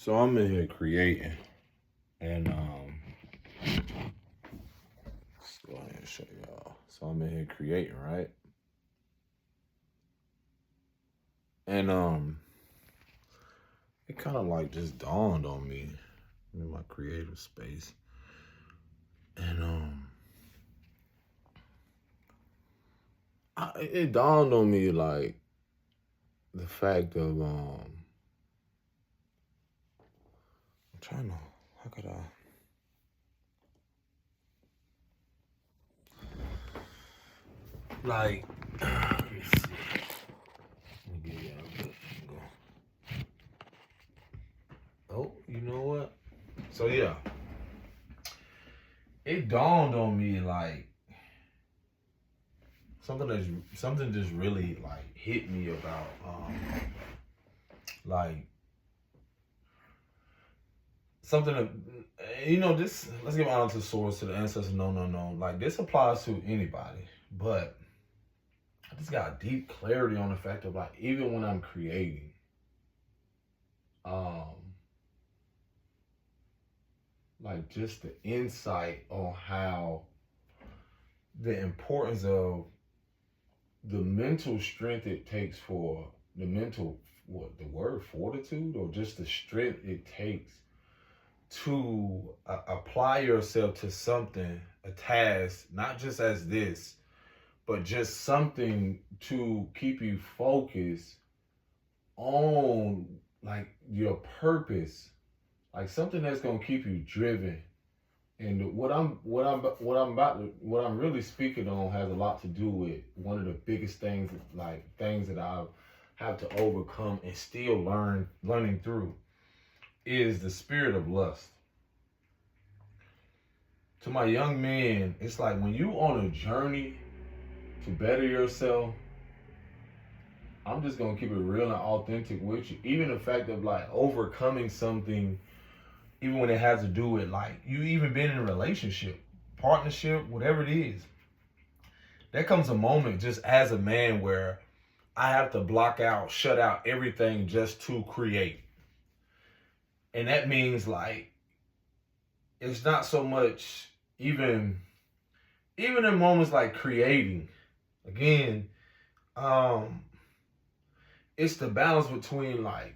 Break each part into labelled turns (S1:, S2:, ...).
S1: So I'm in here creating, and let's go ahead and show y'all. So I'm in here creating, right? And it kind of like just dawned on me in my creative space, and it dawned on me like the fact of I'm trying to, how could like let me see. Let me get y'all a good angle. Oh, you know what? So yeah, it dawned on me like something just really like hit me about like something that, this, let's give honor to the source, to the ancestors. No, like this applies to anybody, but I just got deep clarity on the fact of like even when I'm creating, um like just the insight on how the importance of the mental strength it takes for the mental, what the word, fortitude, or just the strength it takes to apply yourself to something, a task, not just as this, but just something to keep you focused on like your purpose, like something that's gonna keep you driven. And what I'm really speaking on has a lot to do with one of the biggest things, like things that I have to overcome and still learning through, is the spirit of lust. To my young men, it's like when you on a journey to better yourself, I'm just gonna keep it real and authentic with you. Even the fact of like overcoming something, even when it has to do with like you even been in a relationship, partnership, whatever it is, there comes a moment just as a man where I have to block out, shut out everything just to create. And that means like it's not so much even in moments like creating, again, um, it's the balance between like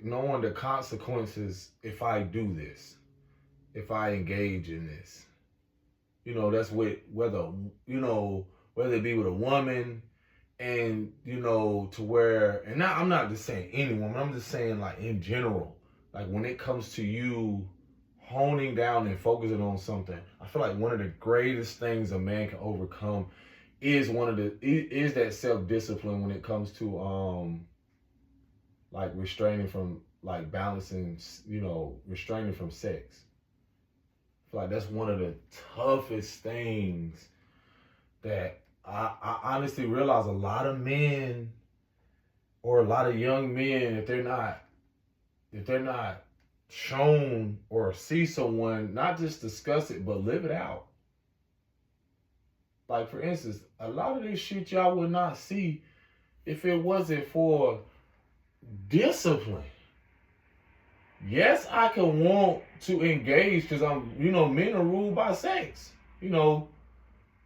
S1: knowing the consequences if I do this, if I engage in this. That's with whether it be with a woman, and to where, and now I'm not just saying any woman, I'm just saying like in general, like when it comes to you honing down and focusing on something, I feel like one of the greatest things a man can overcome is that self-discipline when it comes to like restraining from like balancing, restraining from sex. I feel like that's one of the toughest things that I honestly realize a lot of men, or a lot of young men, if they're not shown or see someone not just discuss it but live it out. Like for instance, a lot of this shit y'all would not see if it wasn't for discipline. Yes, I can want to engage because men are ruled by sex.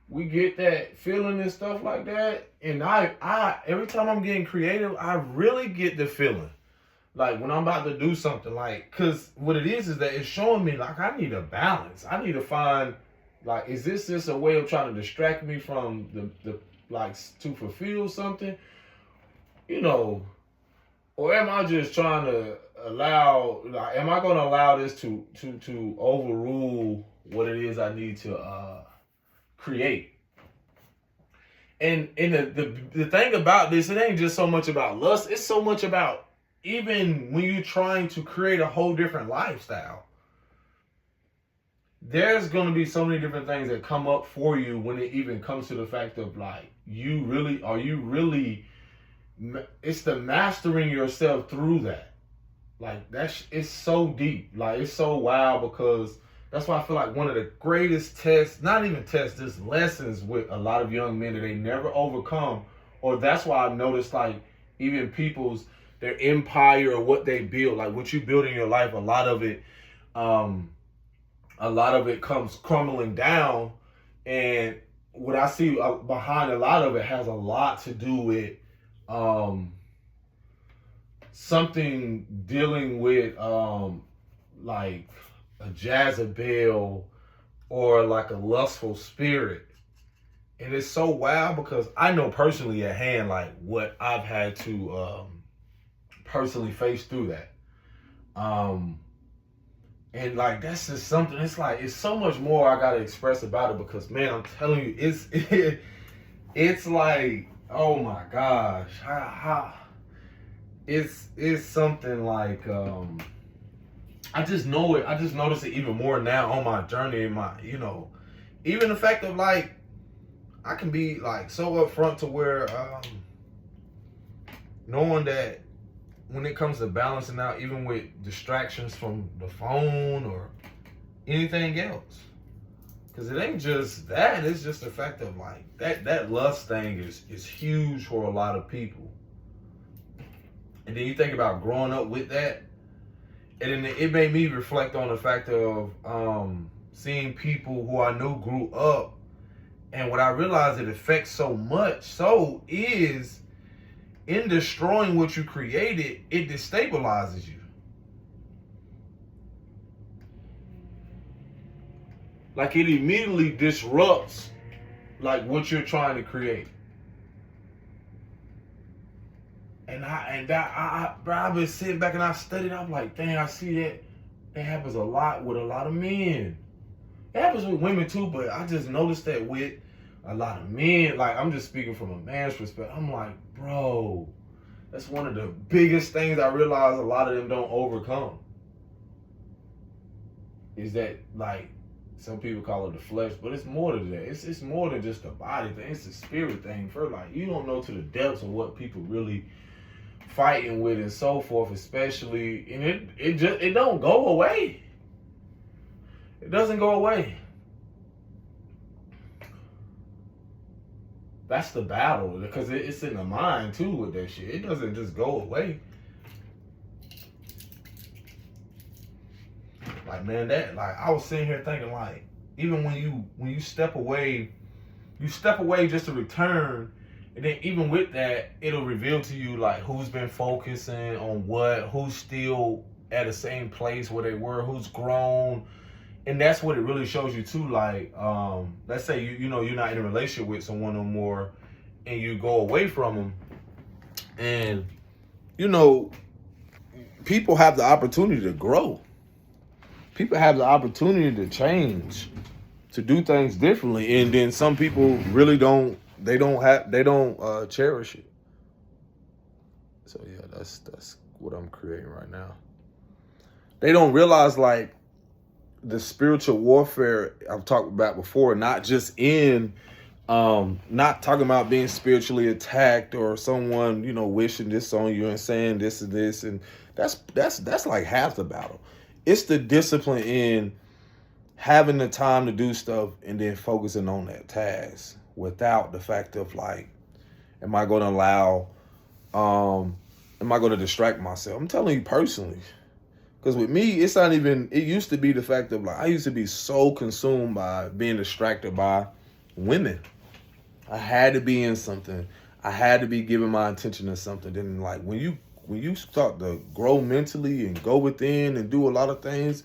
S1: We get that feeling and stuff like that. And I every time I'm getting creative, I really get the feeling. Like when I'm about to do something, like, cause what it is that it's showing me like I need a balance. I need to find, like, is this just a way of trying to distract me from the like to fulfill something, you know, or am I just trying to allow? Like, am I going to allow this to overrule what it is I need to create? And the thing about this, it ain't just so much about lust. It's so much about even when you're trying to create a whole different lifestyle. There's going to be so many different things that come up for you when it even comes to the fact of like, it's the mastering yourself through that. Like it's so deep. Like it's so wild, because that's why I feel like one of the greatest tests, not even tests, just lessons with a lot of young men that they never overcome. Or that's why I've noticed like even people's their empire or what they build, like what you build in your life, a lot of it comes crumbling down. And what I see behind a lot of it has a lot to do with something dealing with like a Jezebel or like a lustful spirit. And it's so wild because I know personally at hand like what I've had to personally face through that. And like that's just something. It's like it's so much more I gotta express about it because man, I'm telling you, it's like, oh my gosh, it's something like I just know it. I just notice it even more now on my journey in my, even the fact of like I can be like so upfront to where knowing that when it comes to balancing out, even with distractions from the phone or anything else, because it ain't just that, it's just the fact of like that lust thing is huge for a lot of people. And then you think about growing up with that, and then it made me reflect on the fact of seeing people who I knew grew up, and what I realized it affects so much so is in destroying what you created, it destabilizes you. Like it immediately disrupts like what you're trying to create. And I've been sitting back and I studied. I'm like, dang, I see that happens a lot with a lot of men. It happens with women too, but I just noticed that with a lot of men. Like I'm just speaking from a man's perspective. I'm like, bro, that's one of the biggest things I realize a lot of them don't overcome. Is that like some people call it the flesh, but it's more than that. It's more than just a body thing. It's a spirit thing. For like you don't know to the depths of what people really fighting with and so forth, especially, and it don't go away. It doesn't go away. That's the battle because it's in the mind too with that shit. It doesn't just go away. Like man, that like I was sitting here thinking like even when you step away just to return. And then even with that, it'll reveal to you like who's been focusing on what, who's still at the same place where they were, who's grown. And that's what it really shows you too. Like, let's say you're not in a relationship with someone no more and you go away from them. And, people have the opportunity to grow. People have the opportunity to change, to do things differently. And then some people really don't cherish it. So yeah, that's what I'm creating right now. They don't realize like the spiritual warfare I've talked about before, not just in not talking about being spiritually attacked or someone, wishing this on you and saying this and this, and that's like half the battle. It's the discipline in having the time to do stuff and then focusing on that task without the fact of like, am I going to distract myself? I'm telling you personally, because with me, it's not even, it used to be the fact of like, I used to be so consumed by being distracted by women. I had to be in something. I had to be giving my attention to something. Then like when you start to grow mentally and go within and do a lot of things,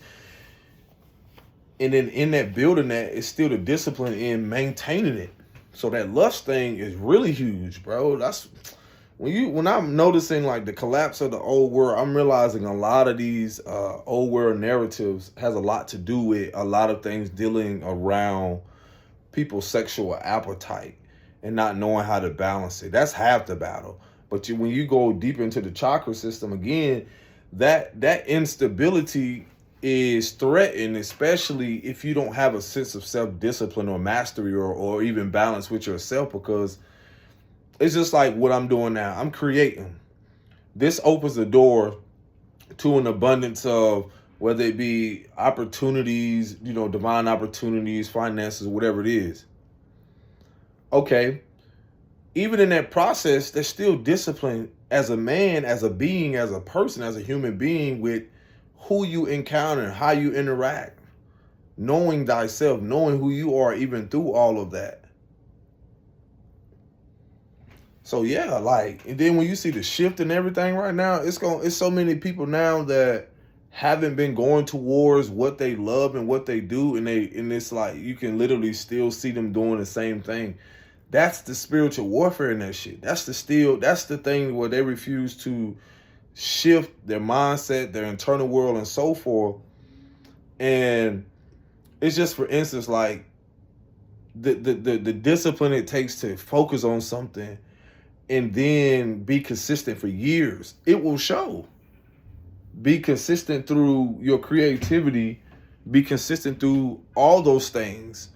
S1: and then in that building that, it's still the discipline in maintaining it. So that lust thing is really huge, bro. That's when I'm noticing like the collapse of the old world, I'm realizing a lot of these old world narratives has a lot to do with a lot of things dealing around people's sexual appetite and not knowing how to balance it. That's half the battle. But when you go deep into the chakra system again, that instability is threatened, especially if you don't have a sense of self-discipline or mastery or even balance with yourself, because it's just like what I'm doing now. I'm creating. This opens the door to an abundance of whether it be opportunities, divine opportunities, finances, whatever it is. Okay. Even in that process, there's still discipline
S2: as a man, as a being, as a person, as a human being, with who you encounter, how you interact, knowing thyself, knowing who you are, even through all of that. So yeah, like, and then when you see the shift and everything right now, it's so many people now that haven't been going towards what they love and what they do, and it's like you can literally still see them doing the same thing. That's the spiritual warfare in that shit. That's the thing where they refuse to shift their mindset, their internal world, and so forth. And it's just, for instance, like the discipline it takes to focus on something and then be consistent for years. It will show. Be consistent through your creativity, be consistent through all those things.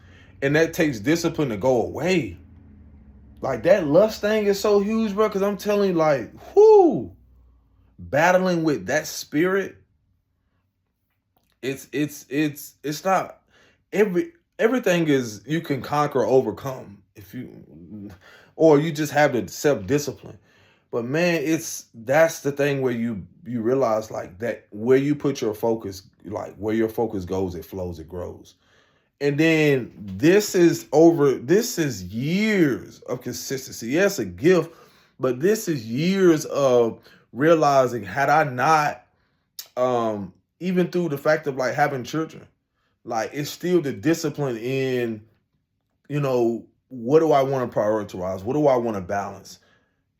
S2: And that takes discipline to go away. Like, that lust thing is so huge, bro, because I'm telling you, like, whoo, battling with that spirit, it's not everything is, you can conquer or overcome if you, or you just have the self-discipline. But man, that's the thing where you realize, like, that where you put your focus, like where your focus goes, it flows, it grows. And then this is years of consistency. Yes, a gift, but this is years of realizing, had I not, even through the fact of like having children, like, it's still the discipline in, what do I want to prioritize? What do I want to balance?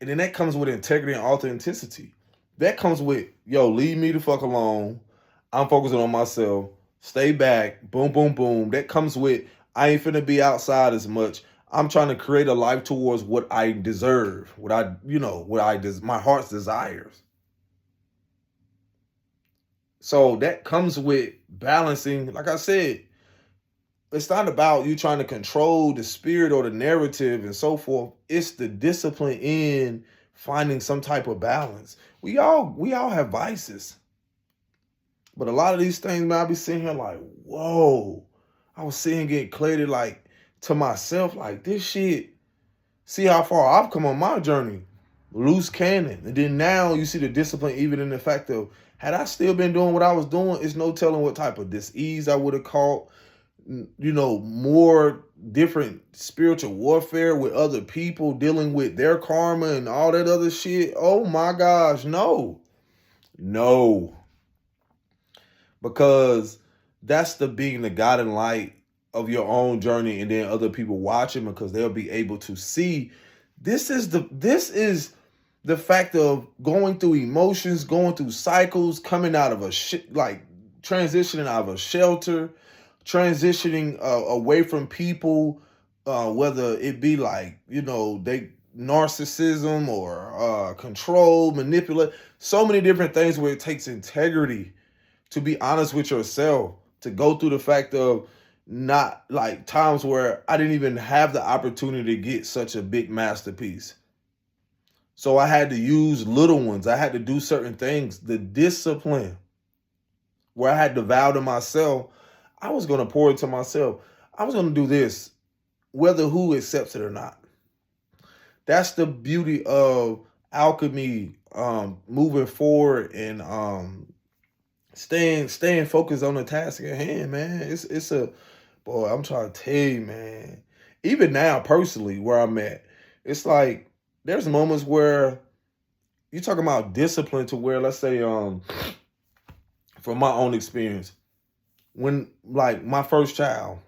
S2: And then that comes with integrity and authenticity. That comes with, yo, leave me the fuck alone. I'm focusing on myself. Stay back. Boom, boom, boom. That comes with, I ain't finna be outside as much. I'm trying to create a life towards what I deserve, my heart's desires. So that comes with balancing. Like I said, it's not about you trying to control the spirit or the narrative and so forth. It's the discipline in finding some type of balance. We all have vices. But a lot of these things, man, I be sitting here like, whoa. I was sitting getting clarity, like, to myself, like, this shit, see how far I've come on my journey. Loose cannon. And then now you see the discipline even in the fact of, had I still been doing what I was doing, it's no telling what type of disease I would have caught. More different spiritual warfare with other people, dealing with their karma and all that other shit. Oh my gosh, no. Because that's the being the guiding light of your own journey, and then other people watching, because they'll be able to see this is the fact of going through emotions, going through cycles, coming out of transitioning out of a shelter, transitioning away from people, whether it be like, they narcissism or control, manipulate, so many different things where it takes integrity to be honest with yourself, to go through the fact of not, like, times where I didn't even have the opportunity to get such a big masterpiece. So I had to use little ones. I had to do certain things. The discipline where I had to vow to myself, I was going to pour into myself. I was going to do this, whether who accepts it or not. That's the beauty of alchemy, moving forward and staying focused on the task at hand, man. It's a, boy, I'm trying to tell you, man. Even now, personally, where I'm at, it's like there's moments where you're talking about discipline to where, let's say, from my own experience, when, like, my first child,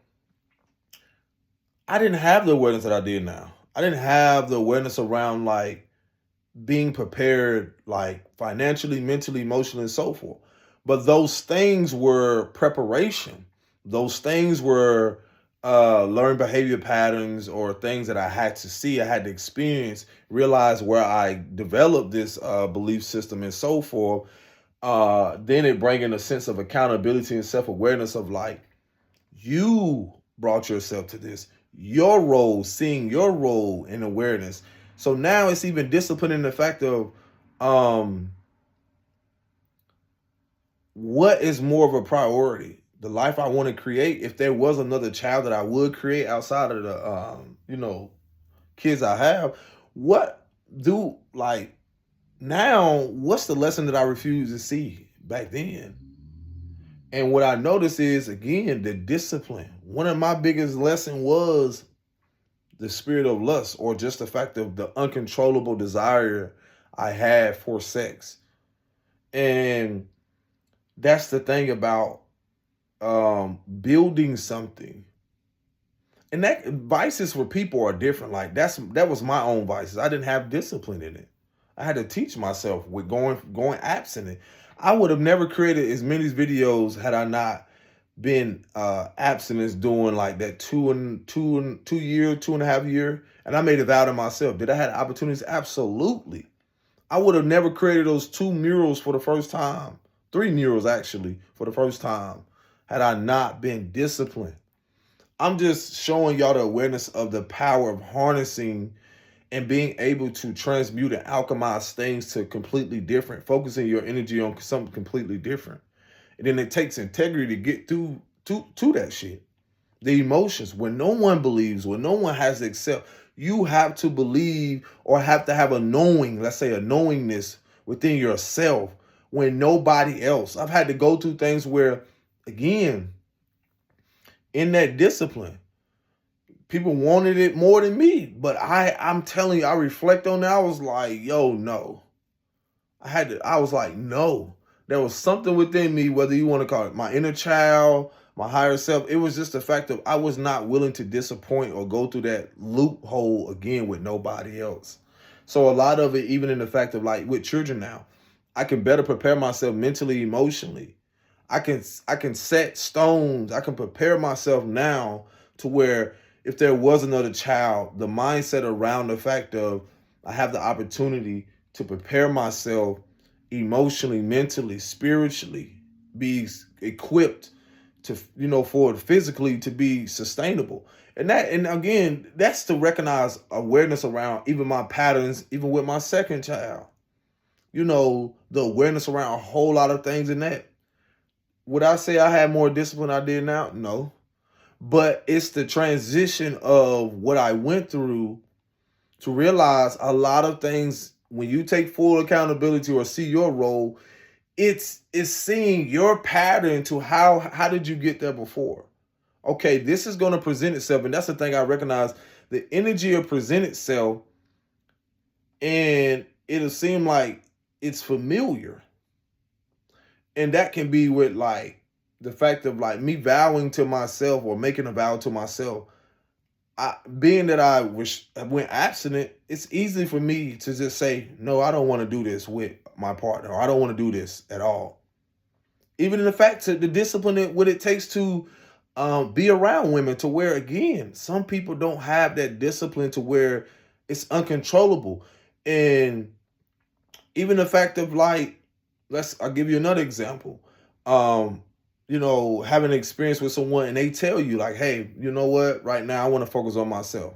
S2: I didn't have the awareness that I did now. I didn't have the awareness around, like, being prepared, like, financially, mentally, emotionally, and so forth. But those things were preparation. Those things were learned behavior patterns, or things that I had to see, I had to experience, realize where I developed this belief system and so forth. Then it bringing a sense of accountability and self-awareness of, like, you brought yourself to this, your role, seeing your role in awareness. So now it's even disciplining the fact of what is more of a priority? The life I want to create. If there was another child that I would create outside of the kids I have, what do, like, now what's the lesson that I refused to see back then? And what I noticed is, again, the discipline. One of my biggest lessons was the spirit of lust, or just the fact of the uncontrollable desire I had for sex. And that's the thing about building something. And that vices for people are different. Like that was my own vices. I didn't have discipline in it. I had to teach myself with going abstinent. I would have never created as many videos had I not been abstinence doing like that 2.5 year. And I made a vow to myself. Did I have opportunities? Absolutely. I would have never created those 2 murals for the first time. 3 murals actually for the first time had I not been disciplined. I'm just showing y'all the awareness of the power of harnessing and being able to transmute and alchemize things to completely different, focusing your energy on something completely different. And then it takes integrity to get through to that shit. The emotions, when no one believes, when no one has to accept, you have to believe or have to have a knowing, let's say a knowingness within yourself when nobody else. I've had to go through things where, again, in that discipline, people wanted it more than me. But I'm telling you, I reflect on that. I was like, yo, no. I was like, no. There was something within me, whether you want to call it my inner child, my higher self. It was just the fact that I was not willing to disappoint or go through that loophole again with nobody else. So a lot of it, even in the fact of like with children now, I can better prepare myself mentally, emotionally. I can set stones. I can prepare myself now to where if there was another child, the mindset around the fact of I have the opportunity to prepare myself emotionally, mentally, spiritually, be equipped to, for it physically to be sustainable. And again, that's to recognize awareness around even my patterns, even with my second child. The awareness around a whole lot of things in that. Would I say I had more discipline I did now? No. But it's the transition of what I went through to realize a lot of things when you take full accountability or see your role, it's seeing your pattern to how did you get there before? Okay, this is going to present itself. And that's the thing I recognize. The energy will present itself and it'll seem like it's familiar. And that can be with like the fact of like me vowing to myself or making a vow to myself. Being that I went abstinent, it's easy for me to just say, no, I don't want to do this with my partner, or I don't want to do this at all. Even in the fact to the discipline, what it takes to be around women, to where, again, some people don't have that discipline to where it's uncontrollable. And even the fact of like, I'll give you another example. Having an experience with someone and they tell you like, hey, you know what? Right now I want to focus on myself.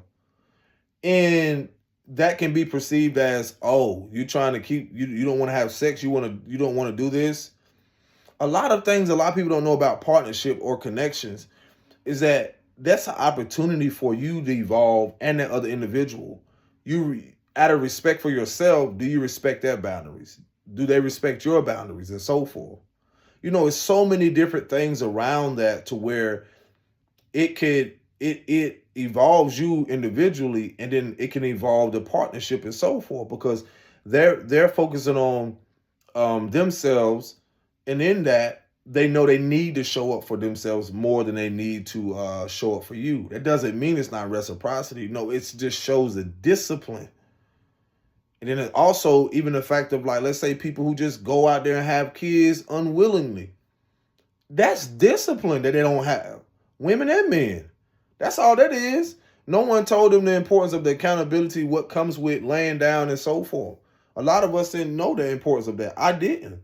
S2: And that can be perceived as, oh, you're trying to keep, you don't want to have sex. You don't want to do this. A lot of things a lot of people don't know about partnership or connections is that's an opportunity for you to evolve and that other individual. Out of respect for yourself, do you respect their boundaries? Do they respect your boundaries and so forth? It's so many different things around that to where it evolves you individually, and then it can evolve the partnership and so forth, because they're focusing on themselves, and in that they know they need to show up for themselves more than they need to show up for you. That doesn't mean it's not reciprocity. No, it just shows the discipline. And then it also, even the fact of like, let's say people who just go out there and have kids unwillingly. That's discipline that they don't have. Women and men. That's all that is. No one told them the importance of the accountability, what comes with laying down and so forth. A lot of us didn't know the importance of that. I didn't.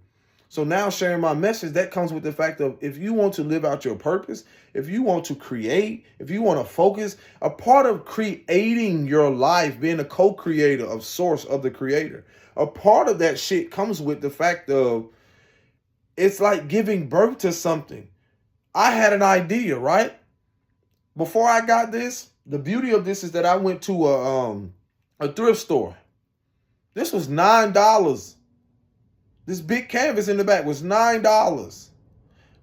S2: So now sharing my message, that comes with the fact of if you want to live out your purpose, if you want to create, if you want to focus, a part of creating your life, being a co-creator of source of the creator, a part of that shit comes with the fact of it's like giving birth to something. I had an idea, right? Before I got this, the beauty of this is that I went to a thrift store. This was $9. This big canvas in the back was $9.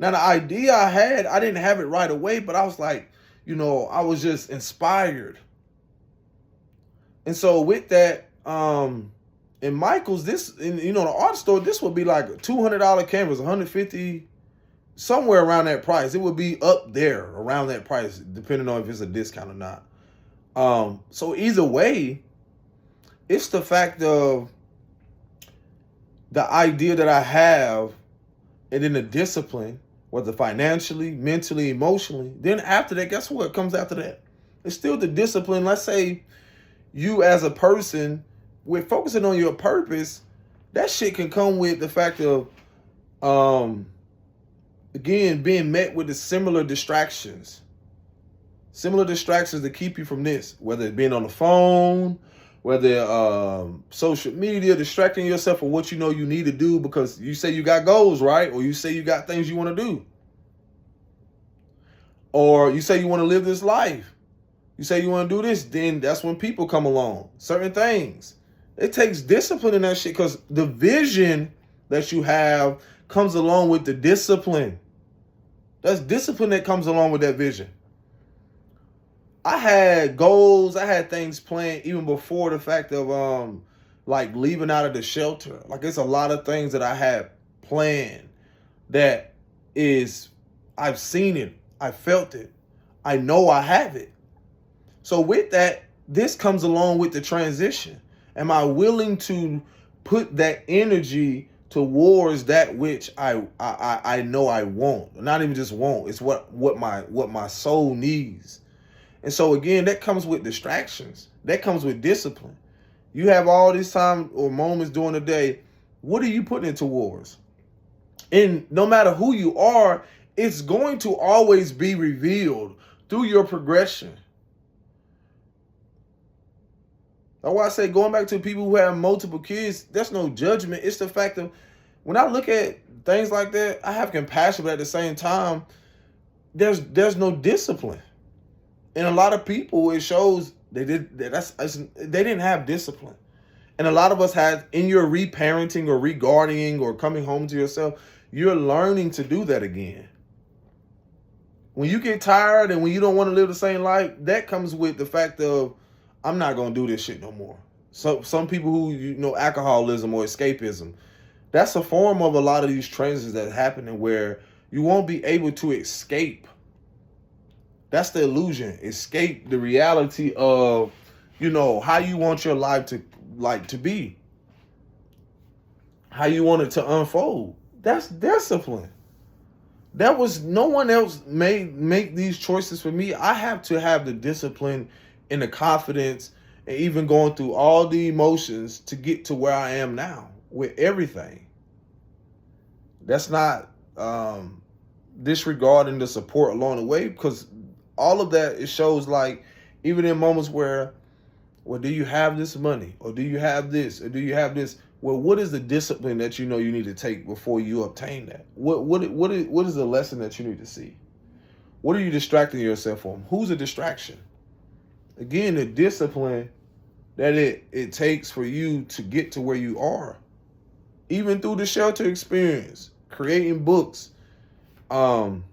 S2: Now, the idea I had, I didn't have it right away, but I was like, I was just inspired. And so with that, in Michael's, the art store, this would be like a $200 canvas, $150, somewhere around that price. It would be up there around that price, depending on if it's a discount or not. So either way, it's the fact of the idea that I have, and then the discipline, whether financially, mentally, emotionally. Then after that, guess what comes after that? It's still the discipline. Let's say you as a person, with focusing on your purpose, that shit can come with the fact of, again, being met with the similar distractions. Similar distractions to keep you from this, whether it's being on the phone, whether social media, distracting yourself from what you know you need to do because you say you got goals, right? Or you say you got things you want to do. Or you say you want to live this life. You say you want to do this, then that's when people come along. Certain things. It takes discipline in that shit because the vision that you have comes along with the discipline. That's discipline that comes along with that vision. I had goals, I had things planned even before the fact of like leaving out of the shelter. Like it's a lot of things that I had planned that is, I've seen it, I felt it, I know I have it. So with that, this comes along with the transition. Am I willing to put that energy towards that which I know I want? Not even just want, it's what my soul needs. And so again, that comes with distractions. That comes with discipline. You have all this time or moments during the day. What are you putting it towards? And no matter who you are, it's going to always be revealed through your progression. That's why I say, going back to people who have multiple kids, there's no judgment. It's the fact of, when I look at things like that, I have compassion, but at the same time, there's no discipline. And a lot of people, it shows they didn't have discipline. And a lot of us had, in your reparenting or reguarding or coming home to yourself, you're learning to do that again. When you get tired and when you don't want to live the same life, that comes with the fact of, I'm not going to do this shit no more. So some people who, alcoholism or escapism, that's a form of a lot of these transitions that happen where you won't be able to escape. That's the illusion. Escape the reality of, how you want your life to be. How you want it to unfold. That's discipline. That was, no one else make these choices for me. I have to have the discipline and the confidence and even going through all the emotions to get to where I am now with everything. That's not disregarding the support along the way, because all of that, it shows, like, even in moments where, well, do you have this money? Or do you have this? Or do you have this? Well, what is the discipline that you need to take before you obtain that? What is the lesson that you need to see? What are you distracting yourself from? Who's a distraction? Again, the discipline that it takes for you to get to where you are. Even through the shelter experience, creating books, learning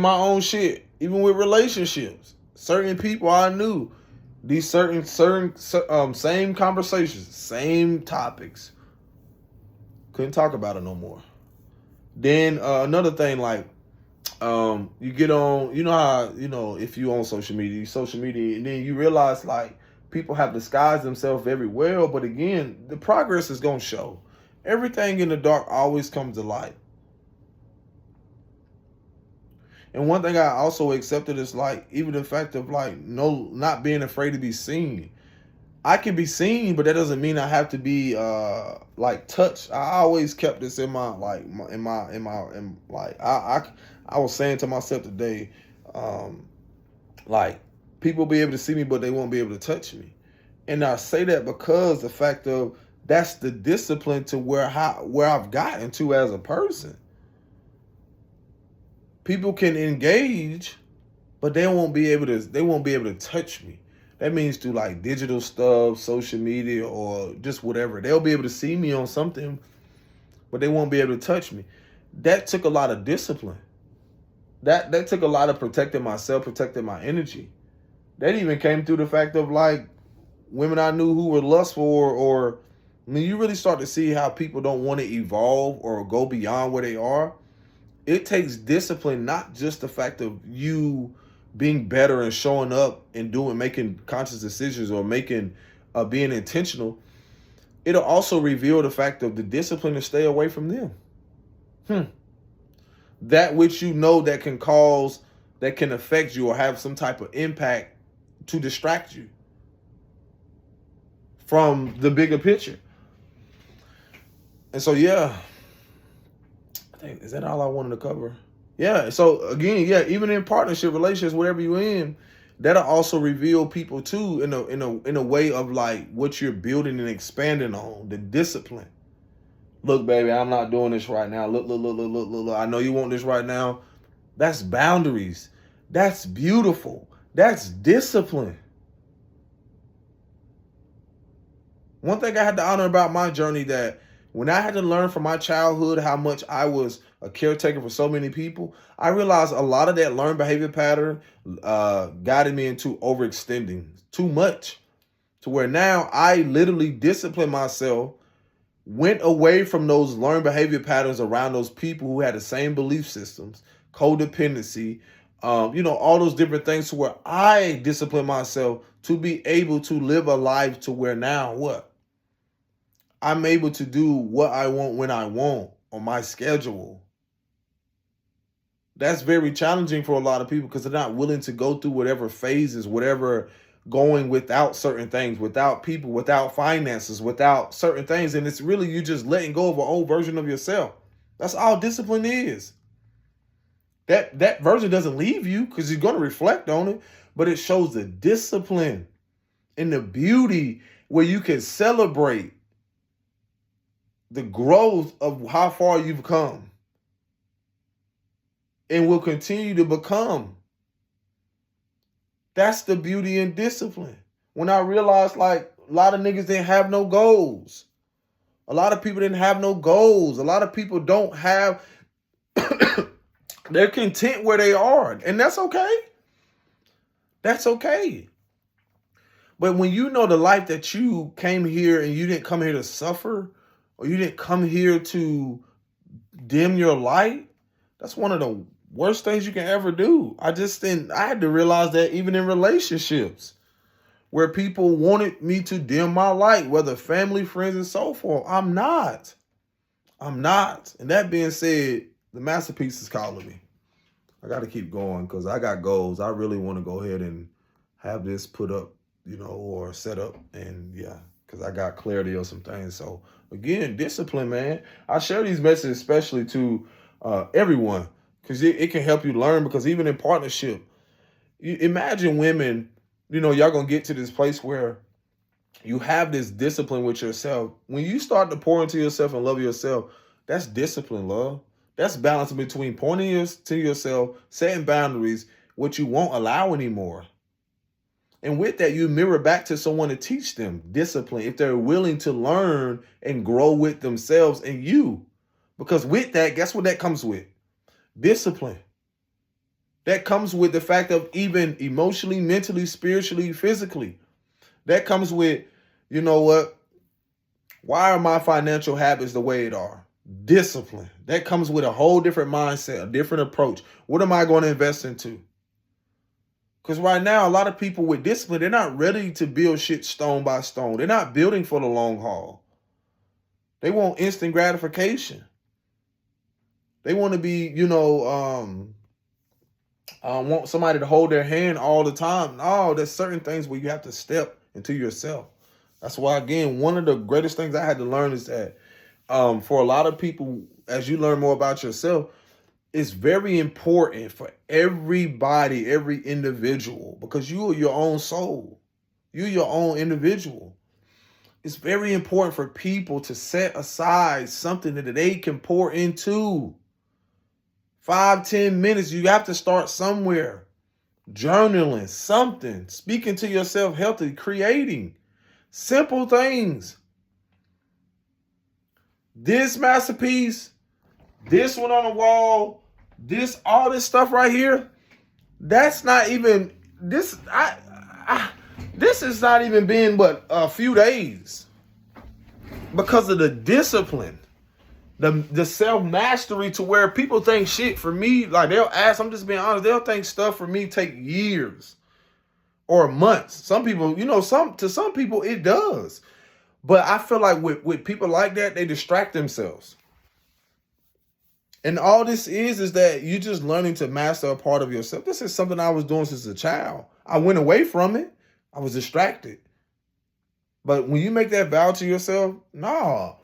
S2: my own shit, even with relationships. Certain people I knew, these certain same conversations, same topics, couldn't talk about it no more. Then another thing, like, you get on, how, if you on social media, and then you realize, like, people have disguised themselves very well, but again, the progress is going to show. Everything in the dark always comes to light. And one thing I also accepted is, like, even the fact of, like, not being afraid to be seen. I can be seen, but that doesn't mean I have to be like touched. I always kept this in my I was saying to myself today, like, people be able to see me, but they won't be able to touch me. And I say that because the fact of, that's the discipline to where I've gotten to as a person. People can engage, but they won't be able to touch me. That means through like digital stuff, social media, or just whatever. They'll be able to see me on something, but they won't be able to touch me. That took a lot of discipline. That took a lot of protecting myself, protecting my energy. That even came through the fact of like women I knew who were lustful, or I mean, you really start to see how people don't want to evolve or go beyond where they are. It takes discipline, not just the fact of you being better and showing up and making conscious decisions or being intentional. It'll also reveal the fact of the discipline to stay away from them. That which you know that can affect you or have some type of impact to distract you from the bigger picture. And so, yeah, I think, is that all I wanted to cover? Yeah. So again, yeah, even in partnership, relationships, whatever you're in, that'll also reveal people too in a way of like what you're building and expanding on, the discipline. Look, baby, I'm not doing this right now. Look. I know you want this right now. That's boundaries. That's beautiful. That's discipline. One thing I had to honor about my journey, that when I had to learn from my childhood how much I was a caretaker for so many people, I realized a lot of that learned behavior pattern guided me into overextending too much, to where now I literally discipline myself, went away from those learned behavior patterns around those people who had the same belief systems, codependency, all those different things, to where I discipline myself to be able to live a life to where now what? I'm able to do what I want when I want on my schedule. That's very challenging for a lot of people because they're not willing to go through whatever phases, whatever going without certain things, without people, without finances, without certain things. And it's really you just letting go of an old version of yourself. That's all discipline is. That version doesn't leave you because you're going to reflect on it, but it shows the discipline and the beauty where you can celebrate the growth of how far you've come and will continue to become. That's the beauty in discipline. When I realized like a lot of niggas didn't have no goals. A lot of people didn't have no goals. A lot of people don't have, they're content where they are. And that's okay. That's okay. But when you know the life that you came here and you didn't come here to suffer, or you didn't come here to dim your light, that's one of the worst things you can ever do. I had to realize that even in relationships where people wanted me to dim my light, whether family, friends, and so forth. I'm not. And that being said, the masterpiece is calling me. I got to keep going because I got goals. I really want to go ahead and have this put up, or set up. And yeah, because I got clarity on some things. So again, discipline, man. I share these messages especially to everyone because it can help you learn, because even in partnership, you imagine women, y'all going to get to this place where you have this discipline with yourself. When you start to pour into yourself and love yourself, that's discipline, love. That's balancing between pointing to yourself, setting boundaries, what you won't allow anymore. And with that, you mirror back to someone to teach them discipline if they're willing to learn and grow with themselves and you. Because with that, guess what that comes with? Discipline. That comes with the fact of even emotionally, mentally, spiritually, physically. That comes with, why are my financial habits the way it are? Discipline. That comes with a whole different mindset, a different approach. What am I going to invest into? Because right now, a lot of people with discipline, they're not ready to build shit stone by stone. They're not building for the long haul. They want instant gratification. They want to be, want somebody to hold their hand all the time. No, there's certain things where you have to step into yourself. That's why, again, one of the greatest things I had to learn is that for a lot of people, as you learn more about yourself, it's very important for everybody, every individual, because you are your own soul. You're your own individual. It's very important for people to set aside something that they can pour into. 5-10 minutes, you have to start somewhere. journaling, something, speaking to yourself healthy, creating simple things. This masterpiece, this one on the wall, all this stuff right here, that's not even this. This has not even been but a few days because of the discipline, the self mastery, to where people think shit for me. Like, they'll ask. I'm just being honest. They'll think stuff for me take years or months. Some people, to some people it does. But I feel like with people like that, they distract themselves. And all this is that you just learning to master a part of yourself. This is something I was doing since a child. I went away from it. I was distracted. But when you make that vow to yourself, nah,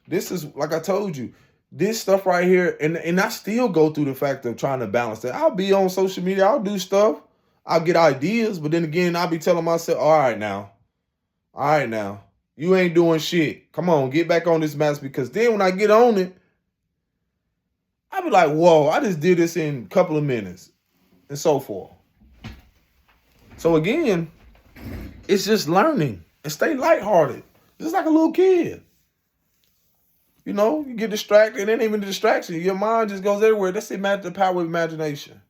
S2: this is, like I told you, this stuff right here, and I still go through the fact of trying to balance that. I'll be on social media. I'll do stuff. I'll get ideas. But then again, I'll be telling myself, all right now, you ain't doing shit. Come on, get back on this mess. Because then when I get on it, I'll be like, whoa, I just did this in a couple of minutes and so forth. So again, it's just learning and stay lighthearted. Just like a little kid. You get distracted. It ain't even a distraction. Your mind just goes everywhere. That's the power of imagination.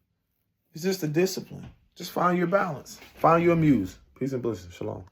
S2: It's just a discipline. Just find your balance. Find your muse. Peace and blessings. Shalom.